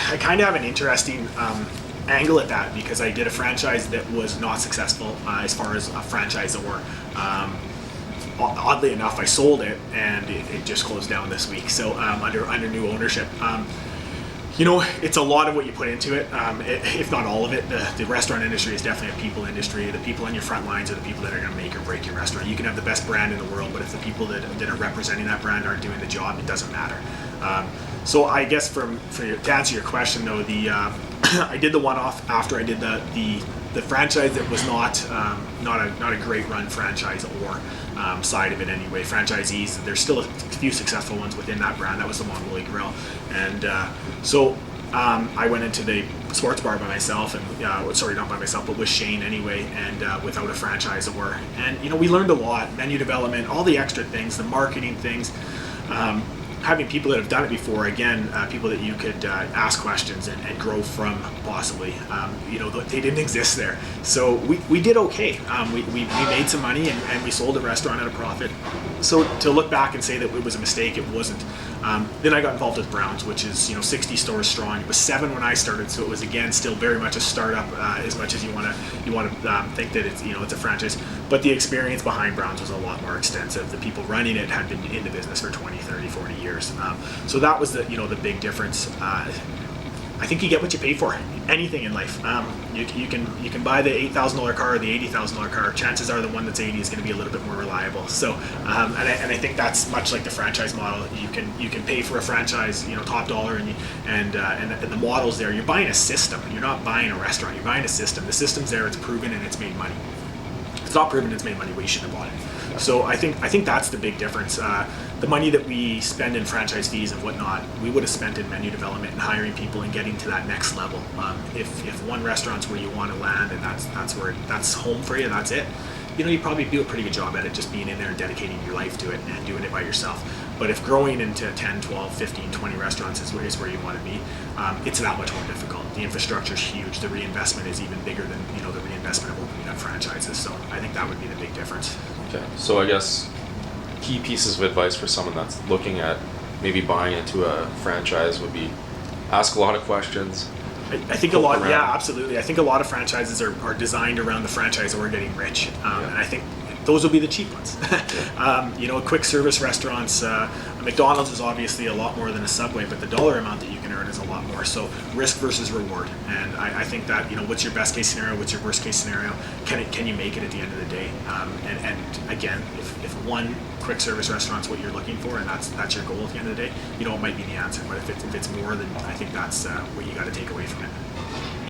I kind of have an interesting angle at that, because I did a franchise that was not successful as far as a franchisor. Oddly enough, I sold it, and it just closed down this week. So under new ownership. You know, it's a lot of what you put into it, if not all of it. The restaurant industry is definitely a people industry. The people on your front lines are the people that are going to make or break your restaurant. You can have the best brand in the world, but if the people that are representing that brand aren't doing the job, it doesn't matter. So I guess to answer your question, though, I did the one-off after I did the franchise that was not a great run franchise or side of it anyway. Franchisees, there's still a few successful ones within that brand. That was the Mongolian Grill, and so I went into the sports bar by myself, and sorry, not by myself, but with Shane anyway, and without a franchisor. And you know, we learned a lot: menu development, all the extra things, the marketing things. Having people that have done it before, again, people that you could ask questions and grow from, possibly. You know, they didn't exist there. So we did okay. We made some money, and we sold a restaurant at a profit. So to look back and say that it was a mistake, it wasn't. Then I got involved with Browns, which is 60 stores strong. It was 7 when I started, so it was, again, still very much a startup, as much as you want to think that it's it's a franchise. But the experience behind Browns was a lot more extensive. The people running it had been in the business for 20, 30, 40 years. So that was the big difference. I think you get what you pay for. Anything in life. You can buy the $8,000 car or the $80,000 car. Chances are the one that's 80 is going to be a little bit more reliable. So, and I think that's much like the franchise model. You can pay for a franchise, top dollar, and the model's there. You're buying a system. You're not buying a restaurant. You're buying a system. The system's there. It's proven, and it's made money. If it's not proven, it's made money. We shouldn't have bought it. So I think that's the big difference. The money that we spend in franchise fees and whatnot, we would have spent in menu development and hiring people and getting to that next level. If one restaurant's where you want to land, and that's home for you, that's it. You probably do a pretty good job at it, just being in there and dedicating your life to it and doing it by yourself. But if growing into 10, 12, 15, 20 restaurants is where you want to be, it's that much more difficult. The infrastructure is huge. The reinvestment is even bigger than the reinvestment of opening up franchises. So I think that would be the big difference. Okay, so I guess key pieces of advice for someone that's looking at maybe buying into a franchise would be ask a lot of questions. I think a lot, yeah, absolutely. I think a lot of franchises are designed around the franchisor getting rich, and I think those will be the cheap ones. Quick service restaurants. McDonald's is obviously a lot more than a Subway, but the dollar amount that you can earn is a lot more. So risk versus reward, and I think that what's your best case scenario, what's your worst case scenario? Can you make it at the end of the day? And again, if one quick service restaurant's what you're looking for, and that's your goal at the end of the day, it might be the answer. But if it's more, then I think that's what you got to take away from it.